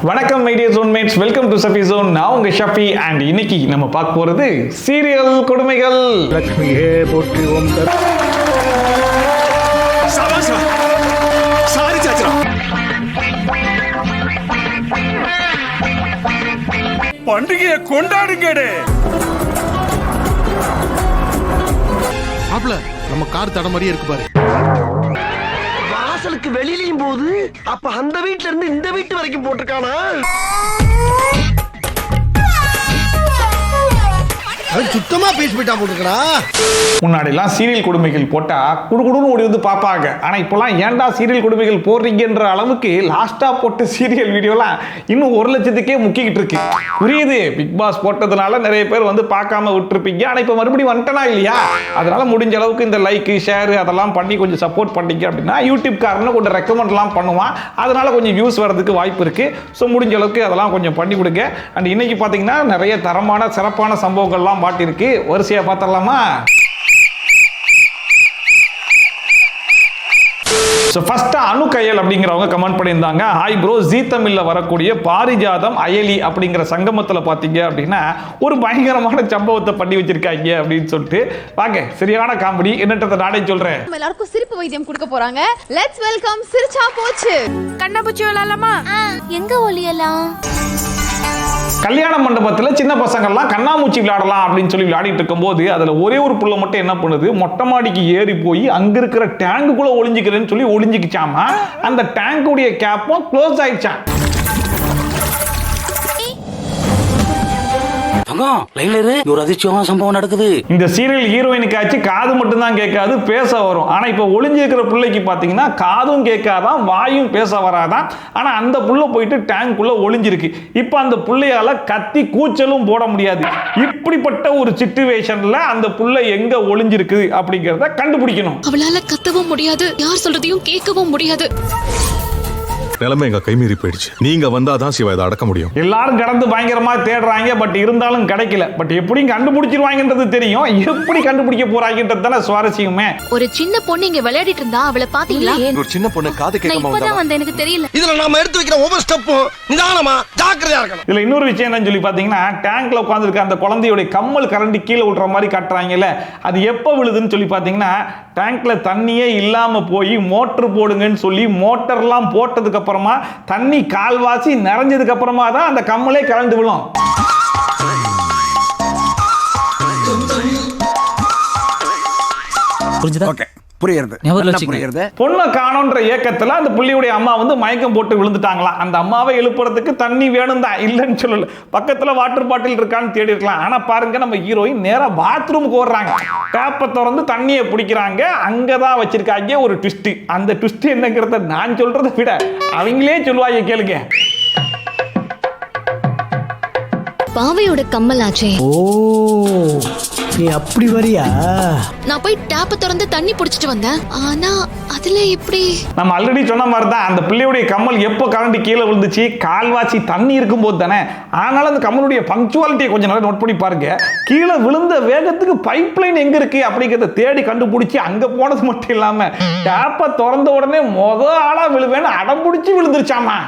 வணக்கம் my dear zonemates, welcome to Shafi zone. நான் உங்க ஷஃபி அண்ட் இன்னைக்கு நம்ம பார்க்க போறது சீரியல் கொடுமைகள். லட்சுமியே போற்றி ஓம் பண்டிகையை கொண்டாடுங்கடே. மாப்ள நம்ம கார் தட மாதிரியே இருக்கு பாரு. வாசலுக்கு வெளியிலயும் போது அப்ப அந்த வீட்ல இருந்து இந்த வீட்டு வரைக்கும் போட்டிருக்கானா? சுத்தமா பேசி போயிட்டா போட்டுக்கடா. முன்னாடிலாம் சீரியல் கொடுமைகள் போட்டா குடுகுடுன்னு ஓடி வந்து பார்ப்பாங்க. ஆனா இப்பெல்லாம் ஏன்டா சீரியல் கொடுமைகள் போடுறீங்கன்ற அளவுக்கு லாஸ்டா போட்ட சீரியல் வீடியோலாம் இன்னும் 1 லட்சத்துக்கே முக்கிக்கிட்டு இருக்கு. புரியுது, பிக் பாஸ் போட்டதுனால நிறைய பேர் வந்து பார்க்காம விட்டுருப்பீங்க. ஆனா இப்ப மறுபடியும் வந்துட்டனா இல்லையா, அதனால முடிஞ்ச அளவுக்கு இந்த லைக் ஷேர் அதெல்லாம் பண்ணி கொஞ்சம் சப்போர்ட் பண்ணீங்க அப்படின்னா யூடியூப் காரன்னு கொஞ்சம் ரெக்கமெண்ட்லாம் பண்ணுவான். அதனால கொஞ்சம் வியூஸ் வரதுக்கு வாய்ப்பு இருக்கு. ஸோ முடிஞ்ச அளவுக்கு அதெல்லாம் கொஞ்சம் பண்ணி கொடுங்க. அண்ட் இன்னைக்கு பார்த்தீங்கன்னா நிறைய தரமான சிறப்பான சம்பவங்கள்லாம் மாட்டிருக்கு. வரிசையா பார்த்தரலாமா? ஸோ ஃபர்ஸ்ட் அனு கையல் அப்படிங்கிறவங்க கமெண்ட் பண்ணியிருந்தாங்க, ஹாய் ப்ரோ, ஜீ தமிழ்ல வரக்கூடிய பாரிஜாதம் அயலி அப்படிங்கிற சங்கமத்தில் பார்த்தீங்க அப்படின்னா ஒரு பயங்கரமான சம்பவத்தை பண்ணி வச்சிருக்காங்க அப்படின்னு சொல்லிட்டு வாங்க சரியான காமெடி என்னன்றதை நானே சொல்றேன். எல்லாருக்கும் சிரிப்பு வைத்தியம் கொடுக்க போறாங்க. லெட்ஸ் வெல்கம் சிரிச்சா போச்சு. கண்ணாபூச்சி விளையாடலாமா? எங்க ஒளியலாம்? கல்யாண மண்டபத்தில் சின்ன பசங்கள்லாம் கண்ணாமூச்சி விளையாடலாம் அப்படின்னு சொல்லி விளையாடிட்டு இருக்கும்போது அதில் ஒரே ஒரு புள்ள மட்டும் என்ன பண்ணுது, மொட்டை மாடிக்கு ஏறி போய் அங்க இருக்கிற டேங்குக்குள்ள ஒளிஞ்சிக்கிறேன்னு சொல்லி ஒளிஞ்சிக்கிச்சாமா. அந்த டேங்குடைய கேப்பும் க்ளோஸ் ஆயிடுச்சான். ஒரு அதிர்ச்சியான சம்பவம் நடக்குது. இந்த சீரியல் ஹீரோயினுக்காச்சு காது மட்டும் தான் கேட்காது, பேச வரும். ஆனா இப்ப ஒளிஞ்சிருக்கிற பிள்ளைக்கு பாத்தீங்கன்னா காதும் கேட்காதான், வாயும் பேச வராதான். ஆனா அந்த புள்ள போயிட்டு டேங்குக்குள்ள ஒளிஞ்சிருக்கு. இப்ப அந்த புள்ளையால கத்தி கூச்சலும் போட முடியாது. இப்படிப்பட்ட ஒரு சிச்சுவேஷன்ல அந்த புள்ள எங்க ஒளிஞ்சிருக்கு அப்படிங்கறத கண்டுபிடிக்கணும். அவளால கத்தவும் முடியாது, யார் சொல்றதையும் கேட்கவும் முடியாது. நிலைமை எங்க கைமீறி போயிடுச்சு. நீங்க வந்தாதான் சிவா இதை அடக்க முடியும். எல்லாரும் கடந்து பயங்கரமா தேடுறாங்க, பட் இருந்தாலும் கிடைக்கல. பட் எப்படி கண்டுபிடிச்சிருவாங்கன்றது தெரியும். எப்படி கண்டுபிடிக்க போறாங்கன்றது தானே சுவாரஸ்யமே. ஒரு சின்ன பொண்ணு இங்க விளையாடிட்டு இருந்தா, அவளை பாத்தீங்களா? ஒரு சின்ன பொண்ணு காது கேட்காம வந்தா எனக்கு தெரியல. இதுல நாம எடுத்து வைக்கிற ஒவ்வொரு ஸ்டெப்பும் நிதானமா ஜாக்கிரதையா இருக்கணும். இதுல இன்னொரு விஷயம் என்னன்னு சொல்லி பாத்தீங்கன்னா, டேங்க்ல உட்கார்ந்திருக்க அந்த குழந்தையோட கம்மல் கரண்டி கீழே விழுற மாதிரி காட்டுறாங்கல்ல, அது எப்ப விழுதுன்னு சொல்லி பாத்தீங்கன்னா, டேங்க்ல தண்ணியே இல்லாம போய் மோட்டர் போடுங்கன்னு சொல்லி மோட்டர்லாம் போட்டதுக்கு அப்புறமா தண்ணி கால்வாசி நிறைஞ்சதுக்கு அப்புறமா தான் அந்த கம்மலே கலந்து விழும். பொண்ணை காணோன்ற ஏக்கத்துல அந்த புள்ளியுடைய அம்மா வந்து மயக்கம் போட்டு விழுந்துட்டாங்களா. அந்த அம்மாவை எழுப்புறதுக்கு தண்ணி வேணும் தான், இல்லைன்னு சொல்லல. பக்கத்துல வாட்டர் பாட்டில் இருக்கான்னு தேடி இருக்கலாம். ஆனா பாருங்க, நம்ம ஹீரோயின் நேரா பாத்ரூமுக்கு ஓடுறாங்க. டேப்பை திறந்து தண்ணியை பிடிக்கிறாங்க. அங்கதான் வச்சிருக்காங்க ஒரு ட்விஸ்ட். அந்த ட்விஸ்ட் என்னங்கிறத நான் சொல்றதை விட அவங்களே சொல்லுவாங்க, கேளுங்க. பாவையோட கம்மலாச்சே. ஓ, நீ அப்படி வரியா? நான் போய் டேப்ப திறந்து தண்ணி புடிச்சிட்டு வந்தேன். ஆனா அதுல எப்படி? நம்ம ஆல்ரெடி சொன்ன மாதிரி தான், அந்த பிள்ளையுடைய கம்மல் எப்போ கரண்டி கீழே விழுந்துச்சு, கால்வாசி தண்ணி இருக்கும்போது தானே. ஆனாலும் அந்த கம்மலுடைய பங்க்சுவாலிட்டியை கொஞ்சம் நல்லா நோட் பண்ணி பாருங்க. கீழே விழுந்த வேகத்துக்கு பைப் லைன் எங்க இருக்கு அப்படிங்கிறத தேடி கண்டுபிடிச்சி அங்க போனது மட்டும் இல்லாம டேப்பை திறந்த உடனே ஆளா விழுவேன்னு அடம் பிடிச்சி விழுந்துருச்சாமா.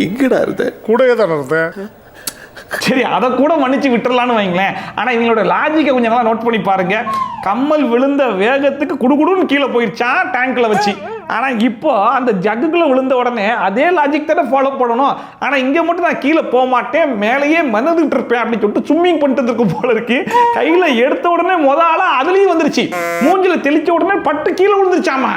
எங்கடா இருந்த? கூடவே தானே இருந்தேன். சரி, அதை கூட மன்னிச்சு விட்டுறலான்னு வைங்களேன். ஆனா இவங்களோட லாஜிக்கை கொஞ்சம் நல்லா நோட் பண்ணி பாருங்க. கம்மல் விழுந்த வேகத்துக்கு குடுகுடுன்னு கீழே போயிருச்சான் டேங்க்ல வச்சு. ஆனா இப்போ அந்த ஜக்குக்குள்ள விழுந்த உடனே அதே லாஜிக் தானே ஃபாலோ பண்ணணும். ஆனா இங்க மட்டும் நான் கீழே போக மாட்டேன், மேலேயே மனதுட்டு இருப்பேன் அப்படின்னு சொல்லிட்டு ஸ்விம்மிங் பண்ணிட்டு இருக்கும் போல இருக்கு. கையில எடுத்த உடனே ஆளா அதுலயும் வந்துருச்சு. மூஞ்சில தெளிச்ச உடனே பட்டு கீழே விழுந்துருச்சாமா.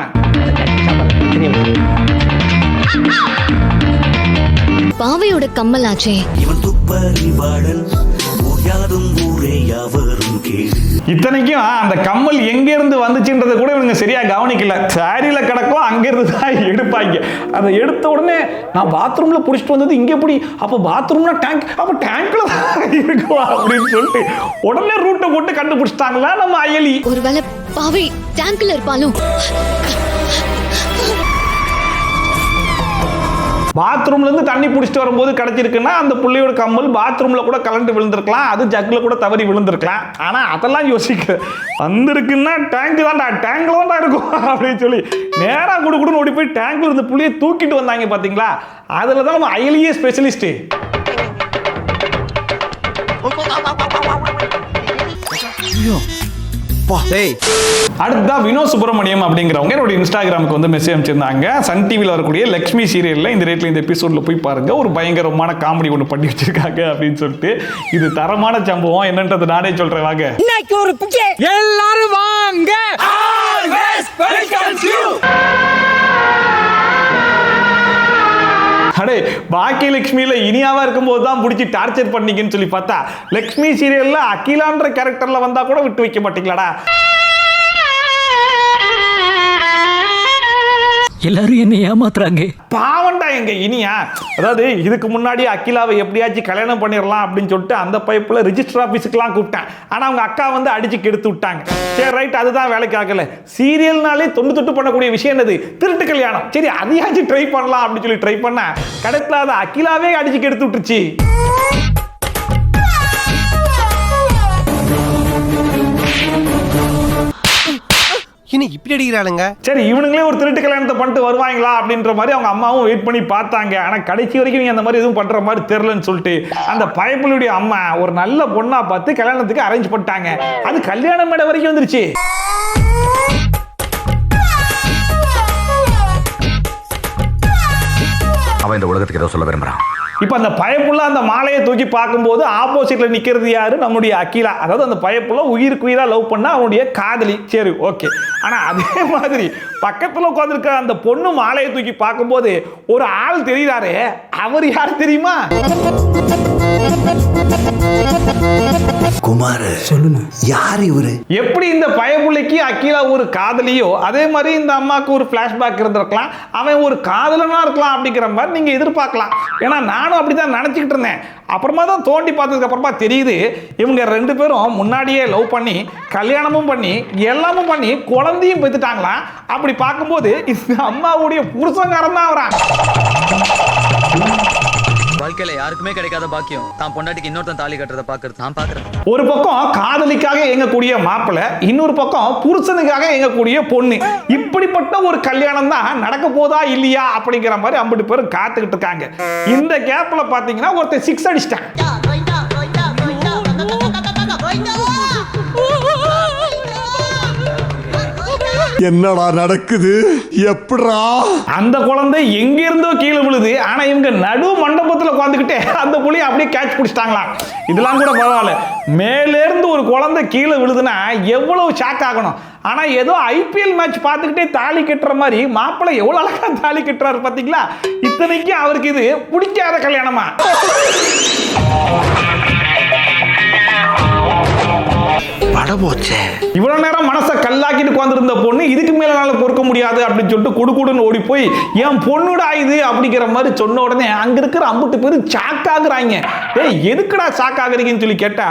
பாவையோட கம்மலாச்சே. இத்தனைக்கும் அந்த கம்மல் எங்க இருந்து வந்துச்சுன்றதை கூட இவங்க சரியா கவனிக்கல. சாரியில கிடக்கும், அங்க இருந்து தான் எடுப்பாங்க. அதை எடுத்த உடனே நான் பாத்ரூம்ல புடிச்சிட்டு வந்தது இங்க எப்படி, அப்ப பாத்ரூம்னா டேங்க், அப்ப டேங்க்ல இருக்கும் அப்படின்னு சொல்லிட்டு உடனே ரூட்டை போட்டு கண்டுபிடிச்சிட்டாங்களா நம்ம அயலி. ஒருவேளை பாவை டேங்க்ல இருப்பாலும். பாத்ரூம்ல இருந்து தண்ணி பிடிச்சிட்டு வரும்போது கிடைச்சிருக்குன்னா அந்த புள்ளையோட கம்மல் பாத்ரூம்ல கூட கலண்டு விழுந்திருக்கலாம், அது ஜக்ல கூட தவறி விழுந்திருக்கலாம். ஆனா அதெல்லாம் யோசிக்க வந்திருக்குன்னா டேங்க் தான்டா, டேங்க்ல தான்டா இருக்கும் அப்படின்னு சொல்லி நேரா குடுகுடுன்னு ஓடி போய் டேங்க்ல இருந்த புள்ளையை தூக்கிட்டு வந்தாங்க பாத்தீங்களா. அதுல தான் நம்ம அயலியே ஸ்பெஷலிஸ்ட். அடுத்ததா வினோத் சுப்பிரமணியம் அப்படிங்கிறவங்க என்னோட இன்ஸ்டாகிராமுக்கு வந்து மெசேஜ் அனுப்பிச்சிருந்தாங்க. சன் டிவியில் வரக்கூடிய லக்ஷ்மி சீரியல்ல இந்த ரேட்ல இந்த எபிசோட்ல போய் பாருங்க, ஒரு பயங்கரமான காமெடி ஒன்று பண்ணி வச்சிருக்காங்க அப்படின்னு சொல்லிட்டு. இது தரமான சம்பவம் என்னன்றது நானே சொல்றேன் வாங்க. எல்லாரும் வாங்க. அடே பாக்கிய லட்சுமியில இனியாவா இருக்கும்போது தான் பிடிச்சி டார்ச்சர் பண்ணீங்கன்னு சொல்லி பார்த்தா லக்ஷ்மி சீரியல்ல அகிலான்ற கேரக்டர்ல வந்தா கூட விட்டு வைக்க மாட்டீங்களாடா. எல்லாரும் என்ன ஏமாத்துறாங்க. பாவண்டா எங்க இனியா. அதாவது இதுக்கு முன்னாடி அகிலாவை எப்படியாச்சும் கல்யாணம் பண்ணிடலாம் அப்படின்னு சொல்லிட்டு அந்த பைப்புல ரிஜிஸ்டர் ஆபீஸுக்குலாம் கூப்பிட்டேன். ஆனா அவங்க அக்கா வந்து அடிச்சு கெடுத்து விட்டாங்க. சரி ரைட், அதுதான் வேலைக்கு ஆகல. சீரியல்னாலே தொட்டு பண்ணக்கூடிய விஷயம் என்னது, திருட்டு கல்யாணம். சரி அதையாச்சும் ட்ரை பண்ணலாம் அப்படின்னு சொல்லி ட்ரை பண்ண கடைசியில் அதை அகிலாவே அடிச்சு கெடுத்து விட்டுருச்சு. இனி இப்படி அடிக்கிறாளுங்க. சரி இவனுங்களே ஒரு திருட்டு கல்யாணத்தை பண்ணிட்டு வருவாங்களா அப்படின்ற மாதிரி அவங்க அம்மாவும் வெயிட் பண்ணி பார்த்தாங்க. ஆனா கடைசி வரைக்கும் நீங்க அந்த மாதிரி எதுவும் பண்ற மாதிரி தெரியலன்னு சொல்லிட்டு அந்த பயப்புளுடைய அம்மா ஒரு நல்ல பொண்ணா பார்த்து கல்யாணத்துக்கு அரேஞ்ச் பண்ணிட்டாங்க. அது கல்யாண மேடை வரைக்கும் வந்துருச்சு. அவன் இந்த உலகத்துக்கு ஏதோ சொல்ல விரும்புறான். இப்ப அந்த பயப்புள்ள அந்த மாலையை தூக்கி பார்க்கும்போது ஆப்போசிட்ல நிக்கிறது யாரு, நம்முடைய அகிலா. அதாவது அந்த பயப்புள்ள உயிருக்கு உயிரா லவ் பண்ணா அவனுடைய காதலி. சரி ஓகே. ஆனா அதே மாதிரி பக்கத்துல உட்கார்ந்துருக்க அந்த பொண்ணு மாலையை தூக்கி பார்க்கும்போது ஒரு ஆள் தெரியுறாரு. அவர் யார் தெரியுமா? குமார் சொல்லுங்க, யார் இவரு? எப்படி இந்த பயப்புள்ளைக்கு அகிலா ஒரு காதலியோ அதே மாதிரி இந்த அம்மாக்கு ஒரு பிளாஷ்பேக் இருந்திருக்கலாம், அவன் ஒரு காதலனா இருக்கலாம் அப்படிங்கிற மாதிரி நீங்க எதிர்பார்க்கலாம். ஏன்னா நானும் அப்படிதான் நினைச்சுக்கிட்டு இருந்தேன். அப்புறமா தான் தோண்டி பார்த்ததுக்கு அப்புறமா தெரியுது இவங்க ரெண்டு பேரும் முன்னாடியே லவ் பண்ணி கல்யாணமும் பண்ணி எல்லாமும் பண்ணி குழந்தையும் பெற்றுட்டாங்களாம். அப்படி பார்க்கும்போது இந்த அம்மாவுடைய புருஷங்காரன் தான் வரான். வாழ்க்கையில யாருக்குமே கிடைக்காத பாக்கியம் தான் பொண்டாட்டிக்கு இன்னொருத்தன் தாலி கட்டுறத பாக்குறது நான் பாக்குறேன். ஒரு பக்கம் காதலிக்காக எங்கக்கூடிய மாப்பிள்ளை, இன்னொரு பக்கம் புருஷனுக்காக எங்கக்கூடிய பொண்ணு. இப்படிப்பட்ட ஒரு கல்யாணம் தான் நடக்க போதா இல்லையா அப்படிங்கிற மாதிரி 50 பேர் காத்துக்கிட்டு இருக்காங்க. இந்த கேப்ல பாத்தீங்கன்னா ஒருத்தர் 6 அடிச்சிட்டான். என்னடா நடக்குது, எப்படா? அந்த குழந்தை எங்க இருந்தோ கீழே விழுது. ஆனா இவங்க நடு மண்டபத்துல உட்காந்துக்கிட்டே அந்த புள்ளைய அப்படியே கேட்ச் பிடிச்சிட்டாங்களாம். இதெல்லாம் கூட பரவாயில்ல, மேலே இருந்து ஒரு குழந்தை கீழே விழுதுன்னா எவ்வளவு ஷாக் ஆகணும். ஆனா ஏதோ IPL மேட்ச் பார்த்துக்கிட்டே தாலி கட்டுற மாதிரி மாப்பிள்ளை எவ்வளவு அழகா தாலி கட்டுறாரு பாத்தீங்களா. இத்தனைக்கு அவருக்கு இது பிடிக்காத கல்யாணமா. இவ்வளவு நேரம் மனசை கல்லாக்கிட்டு உட்கார்ந்திருந்த பொண்ணு இதுக்கு மேல பொறுக்க முடியாது அப்படின்னு சொல்லிட்டு குடுகுடுன்னு ஓடி போய் என் பொண்ணுடா இது அப்படிங்கிற மாதிரி சொன்ன உடனே அங்க இருக்கிற 50 பேர் ஷாக் ஆகுறாங்க. ஏய் எதுக்குடா ஷாக் ஆகுறீங்கன்னு சொல்லி கேட்டா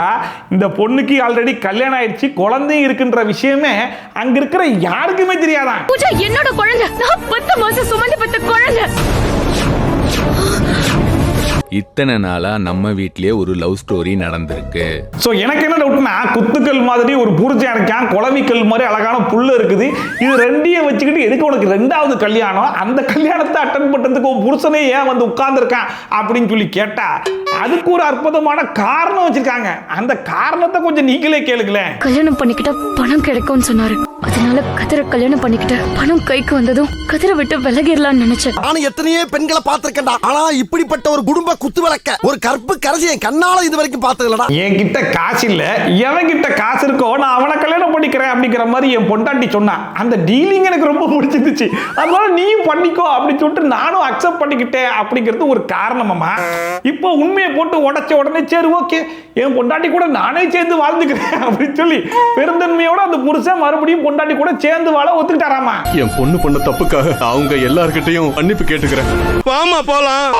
இந்த பொண்ணுக்கு ஆல்ரெடி கல்யாணம் ஆயிடுச்சு, குழந்தையும் இருக்குன்ற விஷயமே அங்க இருக்கிற யாருக்குமே தெரியாதான். என்னோட குழந்தை, நான் 10 மாசம் சுமந்து பெற்ற குழந்தை. இத்தனை நாளா நம்ம வீட்லயே ஒரு லவ் ஸ்டோரி நடந்திருக்கு. சோ எனக்கு என்ன டவுட்னா, குத்துக்கல் மாதிரி ஒரு புரிச்சா இருக்கான், குளவிக்கல் மாதிரி அழகான புல்லு இருக்குது, இது ரெண்டையும் வச்சுக்கிட்டு எதுக்கு உனக்கு 2வது கல்யாணம், அந்த கல்யாணத்தை அட்டன் பண்றதுக்கு உன் புருஷனே ஏன் வந்து உட்கார்ந்துருக்கான் அப்படின்னு சொல்லி கேட்டா அதுக்கு ஒரு அற்புதமான காரணம் வச்சிருக்காங்க. அந்த காரணத்தை கொஞ்சம் நீங்களே கேளுங்களேன். கல்யாணம் பண்ணிக்கிட்ட பணம் கிடைக்கும்னு சொன்னாரு. அதனால கதிரை கல்யாணம் பண்ணிக்கிட்ட பணம் கைக்கு வந்ததும் கதிரை விட்டு விலகிடலாம்னு நினைச்சேன். ஆனா எத்தனையோ பெண்களை பார்த்திருக்கேன்டா. ஆனா இப்படிப்பட்ட ஒரு குடும்ப குத்து விளக்க, ஒரு கற்பு கரசி என் கண்ணால இது வரைக்கும் பார்த்ததில்லடா. என்கிட்ட காசு இல்ல, எவன்கிட்ட காசு இருக்கோ நான் அவனை கல்யாணம் பண்ணிக்கிறேன் அப்படிங்கிற மாதிரி என் பொண்டாட்டி சொன்னா. அந்த டீலிங் எனக்கு ரொம்ப பிடிச்சிருந்துச்சு. அதனால நீயும் பண்ணிக்கோ அப்படின்னு சொல்லிட்டு நானும் அக்செப்ட் பண்ணிக்கிட்டேன் அப்படிங்கிறது ஒரு காரணமா. இப்போ உண்மையை போட்டு உடைச்ச உடனே சரி ஓகே என் பொண்டாட்டி கூட நானே சேர்ந்து வாழ்ந்துக்கிறேன் அப்படின்னு சொல்லி பெருந்தன்மையோட அந்த புருஷன் மறுபடியும் பொண்டாட்டி கூட சேர்ந்து வாழ ஒத்துக்கிட்டாராமா. என் பொண்ணு பண்ண தப்புக்காக அவங்க எல்லார்கிட்டையும் மன்னிப்பு கேட்டுக்கிறேன். வாமா போலாம்.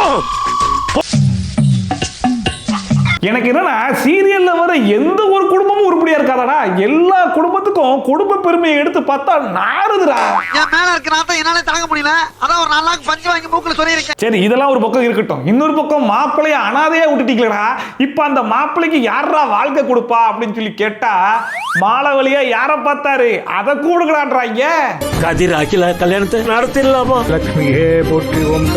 எனக்கு என்னன்னா சீரியல்ல வர எந்த ஒரு குடும்பமும் கொஞ்சம் உருப்படியா இருக்காதடா? எல்லா குடும்பத்துக்கும் குடும்ப பெருமையை எடுத்து பார்த்தா நாறுதுடா. என் மேல இருக்க நாட்டம் என்னால தாங்க முடியல. அதான் ஒரு 4 லாக் பஞ்சு வாங்கி மூக்குல சொல்லிருக்கேன். சரி, இதெல்லாம் ஒரு பக்கம் இருக்கட்டும். இன்னொரு பக்கம் மாப்பிள்ளைய அனாதையா விட்டுட்டீங்களா? இப்ப அந்த மாப்பிள்ளைக்கு யாரா வாழ்க்கை கொடுப்பா அப்படின்னு சொல்லி கேட்டா மாலை வழியா யார பார்த்தாரு அதை கூடுக்கலான்றாங்க. கதிர் அகில கல்யாணத்தை நடத்திடலாமா? லட்சுமியே போற்றி ஓம்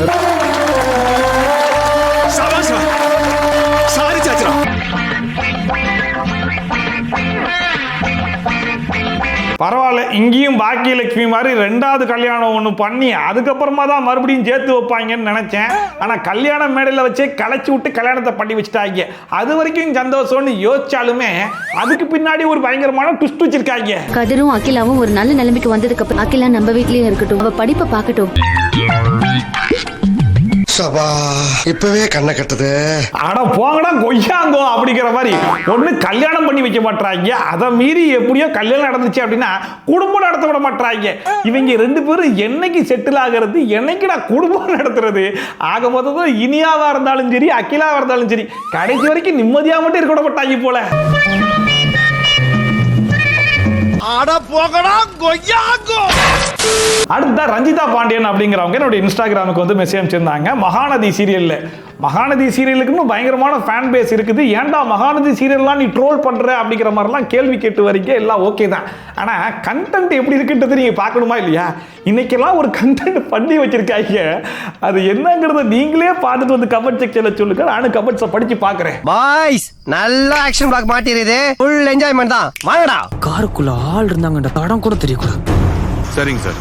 சாரி சாச்சா. பரவாயில்ல, இங்கேயும் பாக்கியலட்சுமி மாதிரி 2வது கல்யாணம் ஒன்று பண்ணி அதுக்கப்புறமா தான் மறுபடியும் சேர்த்து வைப்பாங்கன்னு நினைச்சேன். ஆனா கல்யாண மேடையில் வச்சே களைச்சி விட்டு கல்யாணத்தை பண்ணி வச்சுட்டாங்க. அது வரைக்கும் சந்தோஷம்னு யோசிச்சாலுமே அதுக்கு பின்னாடி ஒரு பயங்கரமான ட்விஸ்ட் வச்சிருக்காங்க. கதிரும் அகிலாவும் ஒரு நல்ல நிலைமைக்கு வந்ததுக்கு அப்புறம் அகிலா நம்ம வீட்லயே இருக்கட்டும், அவ படிப்பை பார்க்கட்டும். சபா இப்பவே கண்ணை கட்டுது. அட போங்கடா கொய்யாங்கோ அப்படிங்கிற மாதிரி ஒண்ணு கல்யாணம் பண்ணி வைக்க மாட்டாங்க, அதை மீறி எப்படியோ கல்யாணம் நடந்துச்சு அப்படின்னா குடும்பம் நடத்த விட மாட்டாங்க. இவங்க 2 பேரும் என்னைக்கு செட்டில் ஆகிறது, என்னைக்கு நான் குடும்பம் நடத்துறது? ஆக மொத்தம் இனியாவா இருந்தாலும் சரி அகிலாவா இருந்தாலும் சரி கடைசி வரைக்கும் நிம்மதியா மட்டும் இருக்க விட மாட்டாங்க போல. அட போகடா கொய்யாங்கோ. அடுத்த ரஞ்சிதா பாண்டியன் அப்படிங்கிறவங்க என்னோட இன்ஸ்டாகிராமுக்கு வந்து மெசேஜ் அனுப்பிச்சிருந்தாங்க. மகாநதி சீரியல்ல மகாநதி சீரியலுக்குன்னு பயங்கரமான ஃபேன் பேஸ் இருக்குது. ஏன்டா மகாநதி சீரியல்லாம் நீ ட்ரோல் பண்ற அப்படிங்கிற மாதிரிலாம் கேள்வி கேட்டு வரீங்க. எல்லாம் ஓகே தான், ஆனா கண்டென்ட் எப்படி இருக்குன்றது நீங்க பார்க்கணுமா இல்லையா? இன்னைக்கெல்லாம் ஒரு கண்டென்ட் பண்ணி வச்சிருக்காங்க. அது என்னங்கிறத நீங்களே பார்த்துட்டு வந்து கமெண்ட் செக்ஷன்ல சொல்லுங்க. நானும் கமெண்ட்ஸை படிச்சு பார்க்கறேன். பாய்ஸ் நல்ல ஆக்ஷன் பிளாக் மாட்டிருது. ஃபுல் என்ஜாய்மென்ட் தான். வாங்கடா. காருக்குள்ள ஆள் இருந்தாங்கன்ற படம் கூட தெரியக்கூடாது. சரிங்க சார்.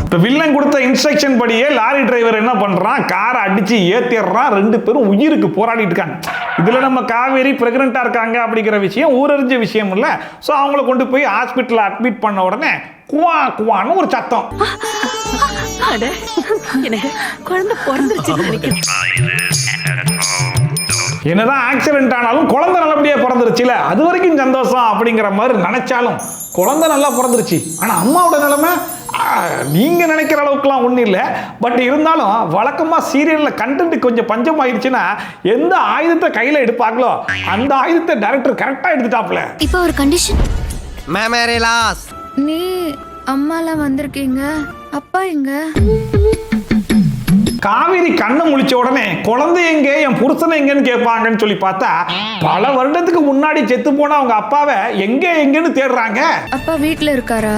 இப்போ வில்லன் கொடுத்த இன்ஸ்ட்ரக்ஷன் படியே லாரி டிரைவர் என்ன பண்றான், காரை அடிச்சு ஏத்திடுறான். 2 பேரும் உயிருக்கு போராடிட்டு இருக்காங்க. இதுல நம்ம காவேரி பிரெக்னெண்டா இருக்காங்க அப்படிங்கிற விஷயம் ஊரறிஞ்ச விஷயம் இல்ல. ஸோ அவங்கள கொண்டு போய் ஹாஸ்பிட்டல் அட்மிட் பண்ண உடனே குவா குவான்னு ஒரு சத்தம். குழந்தை பிறந்துருச்சு. என்னதான் ஆக்சிடென்ட் ஆனாலும் குழந்தை நல்லபடியா பிறந்துருச்சுல, அது வரைக்கும் சந்தோஷம் அப்படிங்கிற மாதிரி நினைச்சாலும் குழந்தை நல்லா பிறந்துருச்சு. ஆனா அம்மாவோட நிலைமை நீங்க நினைக்கிற அளவுக்குலாம் ஒன்றும் இல்லை. பட் இருந்தாலும் வழக்கமா சீரியல்ல கண்டென்ட் கொஞ்சம் பஞ்சம் ஆயிடுச்சுன்னா எந்த ஆயுதத்தை கையில எடுப்பாங்களோ அந்த ஆயுதத்தை டைரக்டர் கரெக்டா எடுத்துட்டாப்ல. இப்போ ஒரு கண்டிஷன். Mammary loss. நீ அம்மாலாம் வந்திருக்கீங்க, அப்பா எங்க? காவேரி கண்ணை முழிச்ச உடனே குழந்தை எங்க, என் புருஷனை எங்கன்னு கேட்பாங்கன்னு சொல்லி பார்த்தா பல வருடத்துக்கு முன்னாடி செத்து போன அவங்க அப்பாவை எங்க எங்கன்னு தேடுறாங்க. அப்பா வீட்ல இருக்காரா?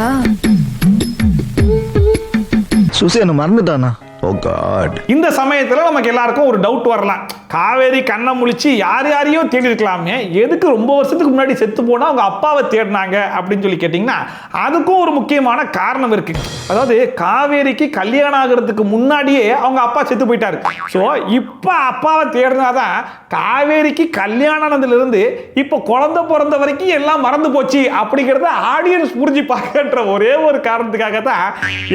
சுசேன மறந்துட்டானா? ஓ காட். இந்த சமயத்துல நமக்கு எல்லாருக்கும் ஒரு டவுட் வரலாம். காவேரி கண்ணை முழிச்சு யார் யாரையோ தேடி இருக்கலாமே, எதுக்கு ரொம்ப வருஷத்துக்கு முன்னாடி செத்து போனா அவங்க அப்பாவை தேடினாங்க அப்படின்னு சொல்லி கேட்டீங்கன்னா அதுக்கும் ஒரு முக்கியமான காரணம் இருக்கு. அதாவது காவேரிக்கு கல்யாணம் ஆகிறதுக்கு முன்னாடியே அவங்க அப்பா செத்து போயிட்டாரு. ஸோ இப்போ அப்பாவை தேடினாதான் காவேரிக்கு கல்யாணம் ஆனதுல இருந்து இப்போ குழந்தை பிறந்த வரைக்கும் எல்லாம் மறந்து போச்சு அப்படிங்கிறத ஆடியன்ஸ் புரிஞ்சு பார்க்கன்ற ஒரே ஒரு காரணத்துக்காக தான்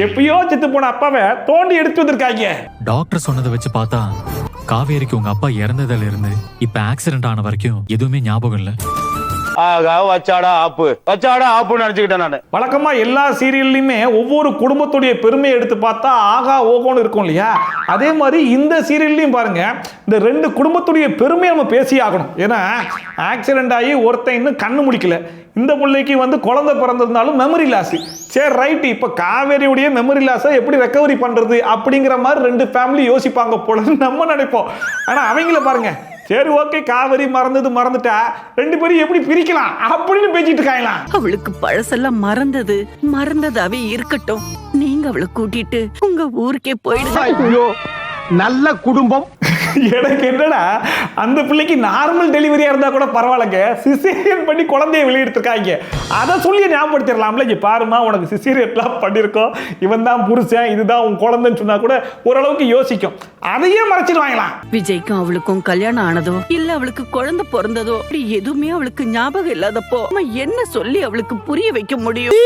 எப்பயோ செத்து போன அப்பாவை தோண்டி எடுத்து வந்திருக்காங்க. டாக்டர் சொன்னதை வச்சு பார்த்தா காவேரிக்கு உங்க அப்பா இறந்ததுல இருந்து இப்ப ஆக்சிடென்ட் ஆன வரைக்கும் எதுவுமே ஞாபகம் இல்ல. வழக்கமா எல்லா சீரியல்லையுமே ஒவ்வொரு குடும்பத்துடைய பெருமையை எடுத்து பார்த்தா ஆகா ஓகோன்னு இருக்கும் இல்லையா? அதே மாதிரி இந்த சீரியல்லையும் பாருங்க, இந்த 2 குடும்பத்துடைய பெருமையை நம்ம பேசி ஆகணும். ஏன்னா ஆக்சிடென்ட் ஆகி ஒருத்தன் இன்னும் கண்ணு முடிக்கல, இந்த பிள்ளைக்கு வந்து குழந்தை பிறந்திருந்தாலும் மெமரி லாஸ். சரி ரைட், இப்போ காவேரியுடைய மெமரி லாஸை எப்படி ரெக்கவரி பண்றது அப்படிங்கிற மாதிரி 2 ஃபேமிலி யோசிப்பாங்க போல நம்ம நினைப்போம். ஆனா அவங்கள பாருங்க, சரி ஓகே காவேரி மறந்துட்டா 2 பேரும் எப்படி பிரிக்கலாம் அப்படின்னு பேசிட்டு இருக்காங்களாம். அவளுக்கு பழசெல்லாம் மறந்ததாவே இருக்கட்டும். நீங்க அவளை கூட்டிட்டு உங்க ஊருக்கே போயிடுங்க. நல்ல குடும்பம். எனக்கு என்னடா, அந்த பிள்ளைக்கு நார்மல் டெலிவரியா இருந்தா கூட பரவாயில்லைங்க, சிசேரியன் பண்ணி குழந்தைய வெளியெடுத்திருக்காங்க. அதை சொல்லி ஞாபகப்படுத்திடலாம்ல, இங்க பாருமா உனக்கு சிசேரியன்லாம் பண்ணிருக்கோம், இவன் தான் புருஷன், இதுதான் உன் குழந்தைன்னு சொன்னா கூட ஓரளவுக்கு யோசிக்கும். அதையே மறைச்சிடுவாங்களாம். விஜய்க்கும் அவளுக்கும் கல்யாணம் ஆனதோ இல்ல அவளுக்கு குழந்தை பிறந்ததோ அப்படி எதுவுமே அவளுக்கு ஞாபகம் இல்லாதப்போ நம்ம என்ன சொல்லி அவளுக்கு புரிய வைக்க முடியும்?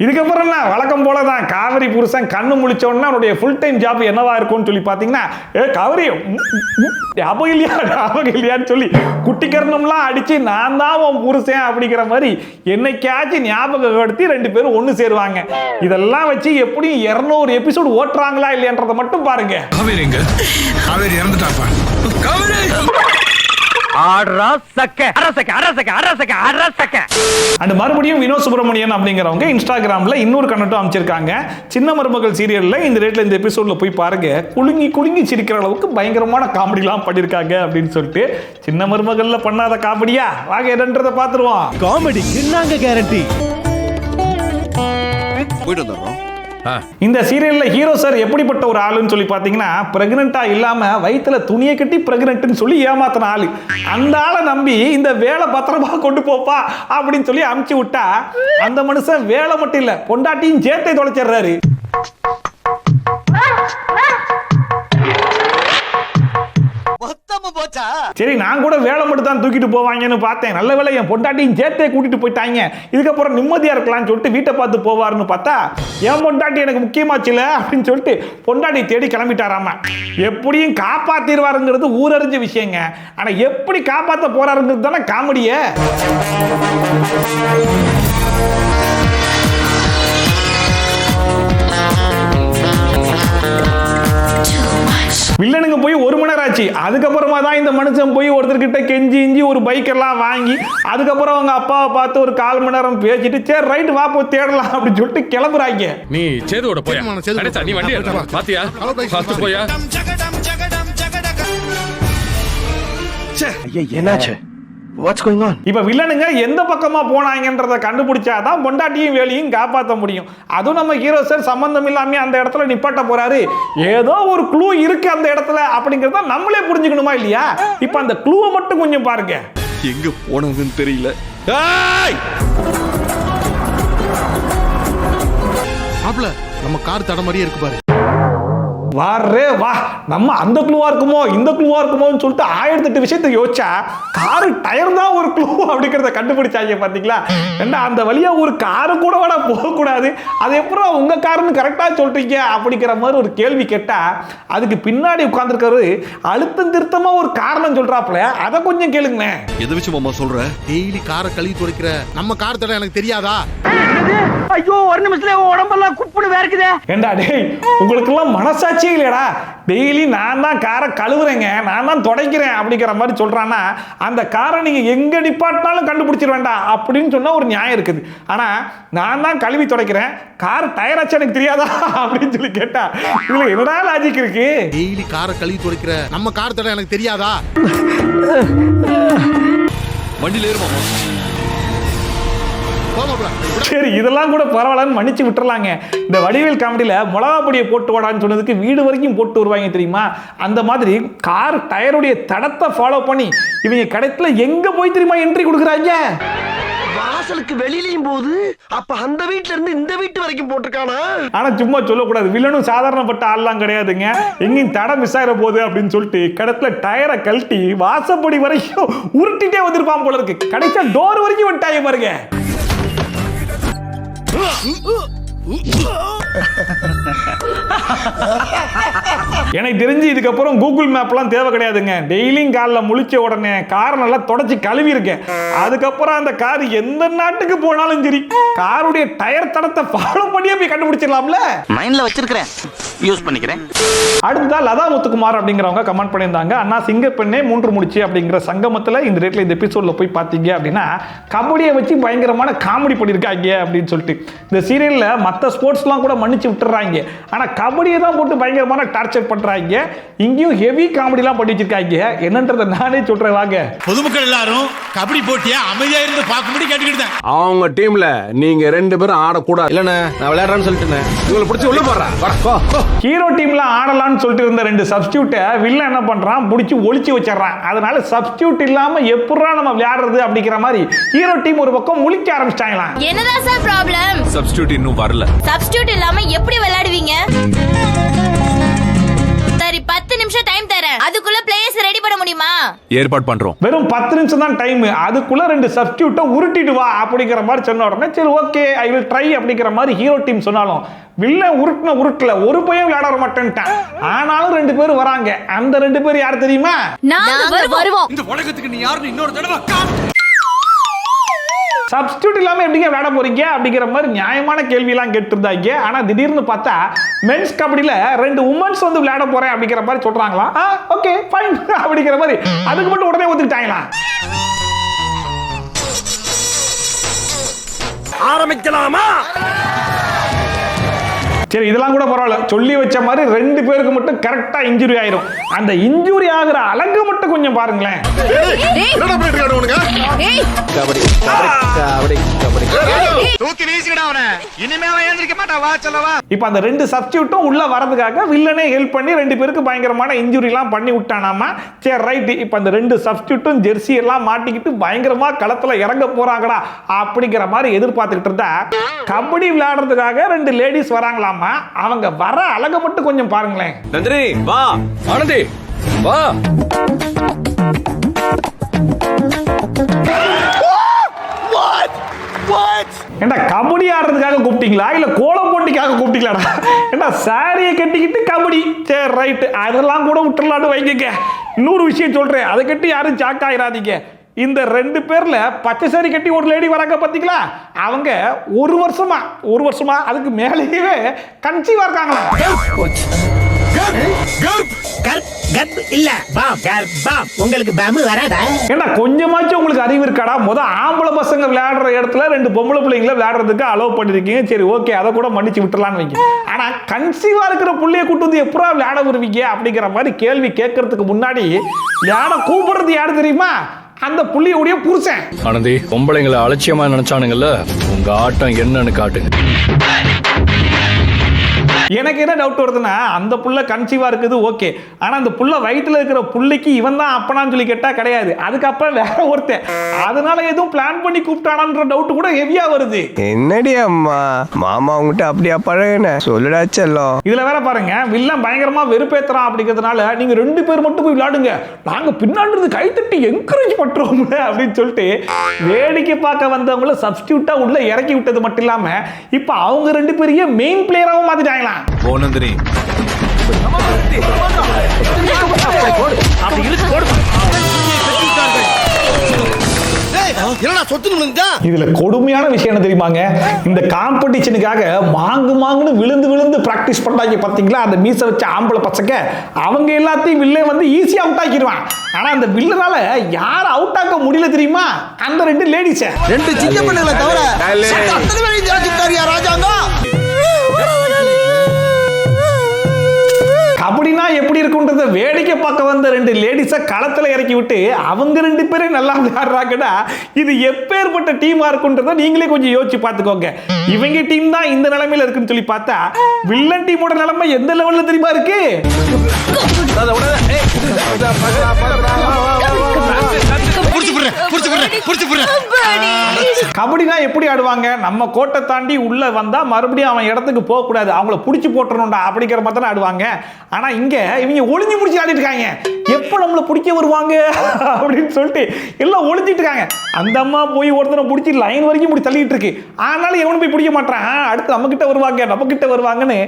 இதுக்கப்புறம் என்ன வழக்கம் போல தான் காவிரி புருஷன் கண்ணு முழிச்சோன்னா அவனுடைய ஃபுல் டைம் ஜாப் என்னவா இருக்கும்னு சொல்லி பார்த்தீங்கன்னா காவிரி ஞாபகம் இல்லையான்னு சொல்லி குட்டிக்கரணம்லாம் அடிச்சு நான் தான் உன் புருஷன் அப்படிங்கிற மாதிரி என்னைக்காச்சும் ஞாபகப்படுத்தி 2 பேரும் ஒன்று சேருவாங்க. இதெல்லாம் வச்சு எப்படியும் 200 எபிசோடு ஓட்டுறாங்களா இல்லையன்றதை மட்டும் பாருங்க. காவேரி இறந்துட்டாப்பா. அண்ட் மறுபடியும் வினோத் சுப்பிரமணியன் அப்படிங்கிறவங்க இன்ஸ்டாகிராம்ல இன்னொரு கண்டென்ட் அமைச்சிருக்காங்க. சின்ன மருமகள் சீரியல்ல இந்த ரேட்ல இந்த எபிசோட்ல போய் பாருங்க, குலுங்கி குலுங்கி சிரிக்கிற அளவுக்கு பயங்கரமான காமெடிலாம் பண்ணிருக்காங்க அப்படின்னு சொல்லிட்டு. சின்ன மருமகள்ல பண்ணாத காமெடியா வாங்க என்னன்றதை பார்த்துருவோம். காமெடிக்கு நாங்க கேரண்டி. போயிட்டு வந்துடுறோம். இந்த சீரியல்ல ஹீரோ சார் எப்படிப்பட்ட ஒரு ஆளுன்னு சொல்லி பாத்தீங்கன்னா, பிரெக்னெண்டா இல்லாம வயித்துல துணியை கட்டி பிரெக்னென்ட்னு சொல்லி ஏமாத்தின ஆளு. அந்த ஆளை நம்பி இந்த வேலை பத்திரமா கொண்டு போப்பா அப்படின்னு சொல்லி அமுச்சு விட்டா அந்த மனுஷன் வேலை மட்டும் இல்ல பொண்டாட்டியும் சேர்த்தை தொலைச்சிடுறாரு. சரி நான் கூட வேலை மட்டும் தான் தூக்கிட்டு போவாங்கன்னு பார்த்தேன். நல்ல வேலை என் பொண்டாட்டியும் சேர்த்தே கூட்டிட்டு போயிட்டாங்க, இதுக்கப்புறம் நிம்மதியா இருக்கலாம்னு சொல்லிட்டு வீட்டை பார்த்து போவாருன்னு பார்த்தா என் பொண்டாட்டி எனக்கு முக்கியமாச்சுல அப்படின்னு சொல்லிட்டு பொண்டாட்டி தேடி கிளம்பிட்டாராமா. எப்படியும் காப்பாத்திடுவாருங்கிறது ஊரறிஞ்ச விஷயங்க. ஆனா எப்படி காப்பாற்ற போறாருங்கிறது தானே காமெடியே. வில்லனுங்க போய் 1 மணி நேரம் ஆச்சு. அதுக்கப்புறமா தான் இந்த மனுஷன் போய் ஒருத்தர்கிட்ட கெஞ்சி இஞ்சி ஒரு பைக் எல்லாம் வாங்கி அதுக்கப்புறம் அவங்க அப்பாவை பார்த்து ஒரு 1/4 மணி நேரம் பேசிட்டு சரி ரைட் வா போய் தேடலாம் அப்படின்னு சொல்லிட்டு கிளம்புறாங்க. நீ சேதுவோட போயா. நீ வண்டி பாத்தியா? பாத்து போயா. என்னாச்சு? What's going on? இப்ப வில்லனுங்க எந்த பக்கமா போனாங்கன்றத கண்டுபிடிச்சாதான் பொண்டாட்டியும் வேலையும் காப்பாற்ற முடியும். அதுவும் நம்ம ஹீரோ சார் சம்பந்தம் இல்லாம அந்த இடத்துல நிப்பாட்ட போறாரு. ஏதோ ஒரு க்ளூ இருக்கு அந்த இடத்துல அப்படிங்கறத நம்மளே புரிஞ்சுக்கணுமா இல்லையா? இப்ப அந்த க்ளூவை மட்டும் கொஞ்சம் பாருங்க. எங்க போனதுன்னு தெரியல. மாப்ள நம்ம கார் தடமாரியே இருக்கு பாரு. வாரே வா, நம்ம அந்த க்ளூவா இருக்குமோ இந்த க்ளூவா இருக்குமோன்னு சொல்லிட்டு 1008 விஷயத்தை யோசிச்சா காரு டயர் தான் ஒரு க்ளூ அப்படிங்கிறத கண்டுபிடிச்சாங்க. பாத்தீங்களா? ஏன்னா அந்த வழியா ஒரு காரு கூட வேணா போகக்கூடாது, அது எப்பறம் உங்க காருன்னு கரெக்டா சொல்றீங்க அப்படிங்கிற மாதிரி ஒரு கேள்வி கேட்டா அதுக்கு பின்னாடி உட்கார்ந்துருக்காரு அழுத்தம் திருத்தமா ஒரு காரணம் சொல்றாப்ல. அதை கொஞ்சம் கேளுங்க. எதை வச்சு மாமா சொல்ற? டெய்லி காரை கழுவி துடைக்கிற நம்ம கார் தடம் எனக்கு தெரியாதா? ஐயோ ஒரு நிமிஷத்துல உடம்பெல்லாம் குப்புன்னு வேர்க்குதே. ஏண்டா டேய், உங்களுக்கு எல்லாம் மனசாட்சியே இல்லையடா? டெய்லி நான் தான் காரை கழுவுறேங்க, நான் தான் துடைக்கிறேன் அப்படிங்கிற மாதிரி சொல்றான்னா அந்த காரை நீங்க எங்க நிப்பாட்டினாலும் கண்டுபிடிச்சிட வேண்டாம் அப்படின்னு சொன்னா ஒரு நியாயம் இருக்குது. ஆனா நான் தான் கழுவி துடைக்கிறேன், கார் டயர் ஆச்சு எனக்கு தெரியாதா அப்படின்னு சொல்லி கேட்டா இதுல என்னடா லாஜிக் இருக்கு? டெய்லி காரை கழுவி துடைக்கிற நம்ம கார் தடம் எனக்கு தெரியாதா? வண்டியில ஏறு மாமா. சரி இதெல்லாம் கூட பரவாயில்லன்னு மன்னிச்சு விட்டுறலாங்க. இந்த வடிவேல் காமெடியில மிளகா பொடியை போட்டு வாடான்னு சொன்னதுக்கு வீடு வரைக்கும் போட்டு வருவாங்க தெரியுமா? அந்த மாதிரி கார் டயருடைய தடத்தை ஃபாலோ பண்ணி இவங்க கடைத்துல எங்க போய் தெரியுமா என்ட்ரி கொடுக்குறாங்க? வாசலுக்கு வெளியிலயும் போது அப்ப அந்த வீட்ல இருந்து இந்த வீட்டு வரைக்கும் போட்டிருக்கானா? ஆனா சும்மா சொல்லக்கூடாது, வில்லனும் சாதாரணப்பட்ட ஆள்லாம் கிடையாதுங்க. எங்கேயும் தடம் மிஸ் ஆகிற போது அப்படின்னு சொல்லிட்டு கடத்துல டயரை கழட்டி வாசப்படி வரைக்கும் உருட்டிட்டே வந்திருப்பான் போல இருக்கு. கடைசியா டோர் வரைக்கும் விட்டாங்க பாருங்க. எனக்கு தெரிஞ்சு இதுக்கப்புறம் கூகுள் மேப்லாம் தேவை கிடையாதுங்க. டெய்லியும் காலைல முழிச்ச உடனே காரை நல்லா தொடச்சி கழுவி இருக்கேன். அதுக்கப்புறம் அந்த கார் எந்த நாட்டுக்கு போனாலும் சரி காருடைய டயர் தடத்தை ஃபாலோ பண்ணியே போய் கண்டுபிடிச்சிடலாம்ல. மைண்ட்ல வச்சிருக்கிறேன், யூஸ் பண்ணிக்கிறேன். அடுத்ததா லதா முத்துக்குமார் அப்படிங்கிறவங்க கமெண்ட் பண்ணியிருந்தாங்க, அண்ணா சிங்கப்பெண்ணே 3 முடிச்சு அப்படிங்கிற சங்கமத்துல இந்த ரேட்ல இந்த எபிசோட்ல போய் பார்த்தீங்க அப்படின்னா கபடியை வச்சு பயங்கரமான காமெடி பண்ணியிருக்காங்க அப்படின்னு சொல்லிட்டு. இந்த சீரியல்ல மற்ற ஸ்போர்ட்ஸ்லாம் கூட மன்னிச்சு விட்டுறாங்க, ஆனா கபடியை தான் போட்டு பயங்கரமான டார்ச்சர் பண்றாங்க. இங்கேயும் ஹெவி காமெடிலாம் பண்ணி வச்சிருக்காங்க. என்னன்றதை நானே சொல்றேன் வாங்க. பொதுமக்கள் எல்லாரும் கபடி போட்டியா அமைதியா இருந்து பார்க்கும்படி கேட்டுக்கிட்டேன். அவங்க டீம்ல நீங்க 2 பேரும் ஆடக்கூடாது. இல்லண்ணே நான் விளையாடுறேன்னு சொல்லிட்டேன். இவங்களை பிடிச்சி உள்ள போடுறேன். ஹீரோ டீம்ல ஆடலாம்னு சொல்லிட்டு இருந்த 2 சப்ஸ்டியூட்டை வில்லன் என்ன பண்றான், பிடிச்சி ஒளிச்சு வச்சிடறான். அதனால சப்ஸ்டியூட் இல்லாம எப்படா நம்ம விளையாடுறது அப்படிங்கிற மாதிரி ஹீரோ டீம் ஒரு பக்கம் முழிக்க ஆரம்பிச்சிட்டாங்களாம். என்னதான் சார் ப்ராப்ளம்? சப்ஸ்டியூட் இன்னும் வரல. சப்ஸ்டியூட் இல்லாம எப்படி விளையாடுவீங்க? சரி 10 நிமிஷம் டைம் தரேன், அதுக்குள்ள பிளேயர்ஸ் ரெடி பண்ண முடியுமா? முடியுமா? ஏற்பாடு பண்றோம். வெறும் 10 நிமிஷம் தான் டைம், அதுக்குள்ள 2 சப்ஸ்டியூட்டை உருட்டிட்டு வா அப்படிங்கிற மாதிரி சொன்ன உடனே சரி ஓகே ஐ வில் ட்ரை அப்படிங்கிற மாதிரி ஹீரோ டீம் சொன்னாலும் வில்லன் உருட்டுல ஒரு பையன் விளையாட வர மாட்டேன்ட்டான். ஆனாலும் 2 பேர் வராங்க. அந்த 2 பேர் யார் தெரியுமா? நாங்க வருவோம். இந்த உலகத்துக்கு நீ யாருன்னு இன்னொரு தடவை சப்ஸ்டியூட் இல்லாம எப்படிங்க விளையாட போறீங்க அப்படிங்கிற மாதிரி நியாயமான கேள்வி எல்லாம் கேட்டிருந்தாங்க. ஆனா திடீர்னு பார்த்தா மென்ஸ் கபடியில 2 உமன்ஸ் வந்து விளையாட போறேன் அப்படிங்கிற மாதிரி சொல்றாங்களா? ஓகே ஃபைன் அப்படிங்கிற மாதிரி அதுக்கு மட்டும் உடனே ஒத்துக்கிட்டாங்களா? ஆரம்பிக்கலாமா? சரி இதெல்லாம் கூட பரவாயில்ல, சொல்லி வச்ச மாதிரி 2 பேருக்கு மட்டும் கரெக்டா இன்ஜுரி ஆயிரும். அந்த இன்ஜுரி ஆகுற அழகு மட்டும் கொஞ்சம் பாருங்களேன். என்னடா பண்ணிட்டு இருக்கானு உனக்கு? ஏய் கபடி கபடி கபடி தூக்கி வீசிடா அவனை. இனிமே அவன் எழுந்திருக்க மாட்டான். வா சொல்லவா. இப்போ அந்த 2 சப்ஸ்டியூட்டும் உள்ள வரதுக்காக வில்லனே ஹெல்ப் பண்ணி 2 பேருக்கு பயங்கரமான இன்ஜுரி எல்லாம் பண்ணி விட்டானாமா. சரி ரைட், இப்போ அந்த 2 சப்ஸ்டியூட்டும் ஜெர்சி எல்லாம் மாட்டிக்கிட்டு பயங்கரமா களத்துல இறங்க போறாங்கடா அப்படிங்கிற மாதிரி எதிர்பார்த்துக்கிட்டு இருந்தா கபடி விளையாடுறதுக்காக 2 லேடிஸ் வராங்களாமா. அவங்க வர அழக மட்டும் கொஞ்சம் பாருங்களேன். நந்தினி வா. ஆனந்தி வா. ஏண்டா கபடி ஆடுறதுக்காக கூப்பிட்டீங்களா இல்ல கோலம் போட்டிக்காக கூப்பிட்டீங்களாடா? ஏண்டா சாரியை கட்டிக்கிட்டு கபடி, சரி ரைட் அதெல்லாம் கூட விட்டுறலான்னு வைங்க. இன்னொரு விஷயம் சொல்றேன், அதை கட்டி யாரும் சாக் ஆயிராதீங்க. இந்த 2 பேர்ல பச்சை சாரி கட்டி ஒரு லேடி வராங்க பாத்தீங்களா? அவங்க ஒரு வருஷமா அதுக்கு மேலேயே கன்சீவா இருக்காங்களா? ஏண்டா கொஞ்சமாச்சும் உங்களுக்கு அறிவு இருக்காடா? ஆம்பளை பசங்க விளையாடுற இடத்துல 2 பொம்பளை பிள்ளைங்களை விளையாடுறதுக்கு அலோவ் பண்ணிருக்கீங்க, சரி ஓகே அதை கூட மன்னிச்சு விட்டுறலான்னு வைங்க. ஆனா கன்சீவா இருக்கிற புள்ளைய கூட்டு வந்து எப்படா விளையாட வருவீங்க அப்படிங்கிற மாதிரி கேள்வி கேட்கறதுக்கு முன்னாடி விளையாட கூப்பிடுறது யாரு தெரியுமா? அந்த புள்ளியுடைய புருஷன். ஆனந்தி பொம்பளைங்களை அலட்சியமா நினைச்சானுங்கல்ல, உங்க ஆட்டம் என்னன்னு காட்டுங்க. எனக்கு என்ன டவுட் வருதுன்னா, அந்த புள்ள கன்சீவா இருக்குது ஓகே, ஆனா அந்த புள்ள வயிற்றுல இருக்கிற புள்ளைக்கு இவன் தான் அப்பனான்னு சொல்லி கேட்டா கிடையாது, அதுக்கப்புறம் வேற ஒருத்தன். அதனால எதுவும் பிளான் பண்ணி கூப்பிட்டானான்ற டவுட் கூட ஹெவியா வருது. என்னடி அம்மா மாமா உங்ககிட்ட அப்படியா பழகுன சொல்லுடா செல்லம். இதுல வேற பாருங்க, வில்லன் பயங்கரமா வெறுப்பேத்துறான் அப்படிங்கிறதுனால நீங்க 2 பேர் மட்டும் போய் விளையாடுங்க, நாங்க பின்னாடி கைத்தட்டி என்கரேஜ் பண்றோம் அப்படின்னு சொல்லிட்டு வேடிக்கை பார்க்க வந்தவங்கள சப்ஸ்டியூட்டா உள்ள இறக்கி விட்டது மட்டும் இல்லாம இப்ப அவங்க 2 பேரையும் மெயின் பிளேயராவும் மாத்திட்டாங்களா? நந்தினி இதுல கொடுமையான விஷயம் என்ன தெரியுமாங்க? இந்த காம்படிஷனுக்காக மாங்குன்னு விழுந்து பிராக்டிஸ் பண்ணாங்க பாத்தீங்களா? அந்த மீச வச்ச ஆம்பளை பசங்க அவங்க எல்லாத்தையும் வில்லன் வந்து ஈஸியா அவுட் ஆக்கிடுவான். ஆனா அந்த வில்லனால யார் அவுட் ஆக்க முடியல தெரியுமா? அந்த 2 லேடிஸ். 2 சின்ன பிள்ளைகளை தவிர அத்தனை பேரையும் ஜெயிச்சிட்டாரியா ராஜாங்கம். கபடினா எப்படி இருக்குன்றத வேடிக்கை பார்க்க வந்த 2 லேடிஸை களத்துல இறக்கி விட்டு அவங்க 2 பேரே நல்லா விளையாடுறாங்கன்னா இது எப்பேற்பட்ட டீமா இருக்குன்றத நீங்களே கொஞ்சம் யோசிச்சு பார்த்துக்கோங்க. இவங்க டீம் தான் இந்த நிலைமையில இருக்குன்னு சொல்லி பார்த்தா வில்லன் டீமோட நிலைமை எந்த லெவல்ல தெரியுமா இருக்கு? கபடினா எப்படி ஆடுவாங்க? நம்ம கோட்டை தாண்டி உள்ள வந்தா மறுபடியும் அவன் இடத்துக்கு போக கூடாது, அவங்கள புடிச்சு போட்டுறணும்டா அப்படிங்கிற மாதிரி தானே ஆடுவாங்க. ஆனா இங்க இவங்க ஒளிஞ்சு முடிச்சு ஆடிட்டு இருக்காங்க. எப்ப நம்மள பிடிக்க வருவாங்க அப்படின்னு சொல்லிட்டு எல்லாம் ஒளிஞ்சிட்டு இருக்காங்க. அந்த அம்மா போய் ஒருத்தனை பிடிச்சி லைன் வரைக்கும் இப்படி தள்ளிட்டு இருக்கு. ஆனாலும் எவனும் போய் பிடிக்க மாட்டான். அடுத்து நம்ம கிட்ட வருவாங்கன்னு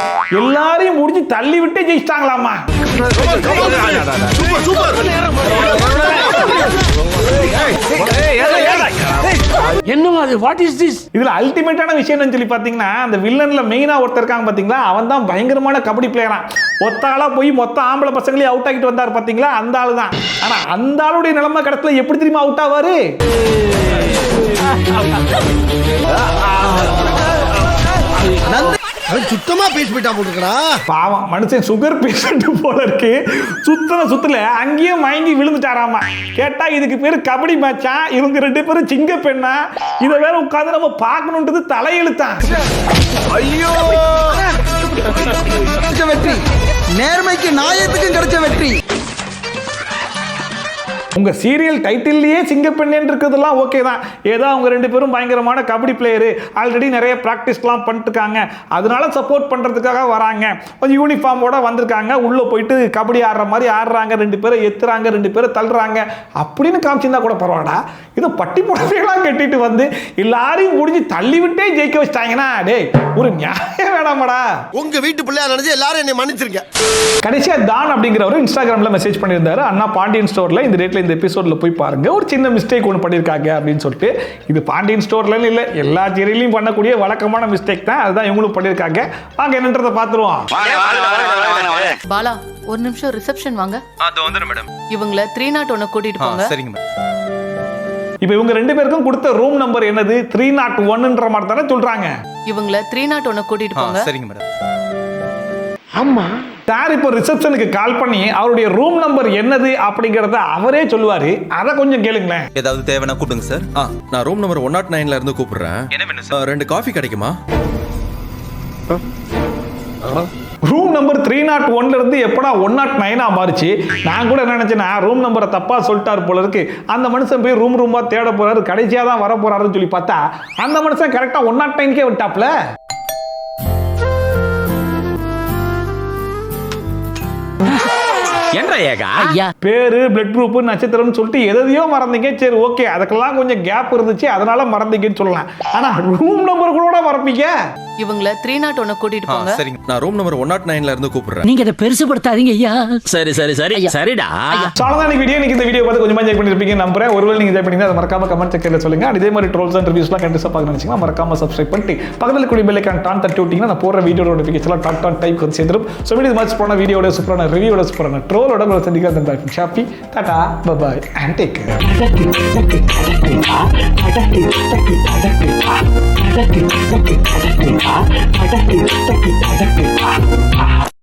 எல்லாரையும் முடிச்சு தள்ளி விட்டு ஜெயிச்சிட்டாங்களாமா. இதுல அல்டிமேட்டான விஷயம் என்னன்னு சொல்லி பாத்தீங்கன்னா, அந்த வில்லன்ல மெயினா ஒருத்தர் இருக்காங்க பாத்தீங்களா, அவன் தான் பயங்கரமான கபடி பிளேயரா. ஒத்தாளா போய் மொத்த ஆம்பளை பசங்களையும் அவுட் ஆகிட்டு வந்தார் பாத்தீங்களா, அந்த ஆளு தான். ஆனா அந்த ஆளுடைய நிலைமை கடத்துல எப்படி தெரியுமா அவுட் ஆவாரு? சுத்தமா பேசி போயிட்டா போட்டுக்கடா. பாவம் மனுஷன் சுகர் பேஷண்ட் போல இருக்கு. சுத்தல அங்கேயே மயங்கி விழுந்துட்டாராமா. கேட்டா இதுக்கு பேரு கபடி மேட்சா, இவங்க 2 பேரும் சிங்க பெண்ணா, இத வேற உட்கார்ந்து நம்ம பார்க்கணும்ன்றது தலையெழுத்தான். ஐயோ வெற்றி, நேர்மைக்கு நாயத்துக்கும் கிடைச்ச வெற்றி. உங்க சீரியல் டைட்டில்லையே சிங்கப்பெண்ணேன்னு இருக்கிறதுலாம் ஓகே தான். ஏதோ அவங்க ரெண்டு பேரும் பயங்கரமான கபடி பிளேயரு, ஆல்ரெடி நிறைய ப்ராக்டிஸ்லாம் பண்ணிட்டு இருக்காங்க, அதனால சப்போர்ட் பண்றதுக்காக வராங்க, கொஞ்சம் யூனிஃபார்மோட வந்திருக்காங்க, உள்ள போயிட்டு கபடி ஆடுற மாதிரி ஆடுறாங்க, ரெண்டு பேரும் எத்துறாங்க, ரெண்டு பேரும் தள்ளுறாங்க அப்படின்னு காமிச்சிருந்தா கூட பரவாயில்லடா. இது பட்டி புடவையெல்லாம் கட்டிட்டு வந்து எல்லாரையும் முடிஞ்சு தள்ளி விட்டே ஜெயிக்க வச்சிட்டாங்கன்னா டேய் ஒரு நியாயம் வேணாமடா. உங்க வீட்டு பிள்ளையா நினைச்சு எல்லாரும் என்னை மன்னிச்சிருங்க. கடைசியா தான் அப்படிங்கிறவர் இன்ஸ்டாகிராம்ல மெசேஜ் பண்ணியிருந்தாரு, அண்ணா பாண்டியன் ஸ்டோர்ல இந்த டேட்ல இந்த எபிசோட்ல போய் பாருங்க, ஒரு சின்ன மிஸ்டேக் ஒன்று பண்ணியிருக்காங்க அப்படின்னு சொல்லிட்டு. இது பாண்டியன் ஸ்டோர்ல இல்ல, எல்லா சீரியலையும் பண்ணக்கூடிய வழக்கமான மிஸ்டேக் தான், அதுதான் இவங்களும் பண்ணியிருக்காங்க. வாங்க என்னன்றதை பார்த்துருவோம். பாலா ஒரு நிமிஷம் ரிசப்ஷன் வாங்க. மேடம் இவங்கள 301 கூட்டிட்டு போங்க. சரிங்க மேடம். இப்போ இவங்க ரெண்டு பேருக்கும் கொடுத்த ரூம் நம்பர் என்னது? 301ன்ற மாதிரி தானே சொல்றாங்க. இவங்கள 301 கூட்டிட்டு போங்க. சரிங்க மேடம். ஆமா சார் இப்போ ரிசப்ஷனுக்கு கால் பண்ணி அவருடைய ரூம் நம்பர் என்னது அப்படிங்கறத அவரே சொல்லுவாரு, அதை கொஞ்சம் கேளுங்களேன். ஏதாவது தேவைன்னா கூப்பிடுங்க சார். நான் ரூம் நம்பர் 109ல இருந்து கூப்பிடுறேன். என்ன வேணும் சார்? 2 காஃபி கிடைக்குமா? ரூம் நம்பர் 301ல இருந்து எப்படா 109 மாறிச்சு? நான் கூட என்ன நினைச்சேன்னா ரூம் நம்பரை தப்பா சொல்லிட்டாரு போல இருக்கு, அந்த மனுஷன் போய் ரூமா தேட போறாரு, கடைசியா தான் வர போறாருன்னு சொல்லி பார்த்தா அந்த மனுஷன் கரெக்டா 109க்கே விட்டாப்ல. பேரு, பிளட் குரூப், நட்சத்திரம் சொல்லிட்டு எதையோ மறந்தீங்க. சரி ஓகே, அதுக்கெல்லாம் கொஞ்சம் கேப் இருந்துச்சு, அதனால மறந்தீங்கன்னு சொல்லலாம். ஆனா ரூம் நம்பர் கூட மறப்பீங்க. இவங்கள 301 கூட்டிட்டு போங்க. சரிங்க. நான் ரூம் நம்பர் 109ல இருந்து கூப்பிடுறேன். நீங்க இத பெருசுபடுத்தாதீங்க ஐயா. சரி சரிடா. சாலதான் வீடியோ நீங்க இந்த வீடியோ பார்த்து கொஞ்சமா என்ஜாய் பண்ணிருப்பீங்க நம்புறேன். ஒருவேளை நீங்க என்ஜாய் பண்ணீங்கன்னா அதை மறக்காம கமெண்ட் செக்ஷன்ல சொல்லுங்க. இதே மாதிரி ட்ரோல்ஸ் அண்ட் ரிவ்யூஸ்லாம் கண்டிப்பா பார்க்க நினைச்சீங்கன்னா மறக்காம சப்ஸ்கிரைப் பண்ணிட்டு பக்கத்துல கூடிய பெல் ஐகான் டான் தட்டி விட்டீங்கன்னா நான் போற வீடியோ நோட்டிஃபிகேஷன்லாம் டான் டான் டைப் வந்து சேர்ந்துரும். ஸோ வீடியோ இது மாதிரி சூப்பரான வீடியோட சூப்பரான ரிவ்யூவோட சூப்பரான ட்ரோலோட உங்களை சந்திக்கிறேன். ஷாப்பி tata bye and take care.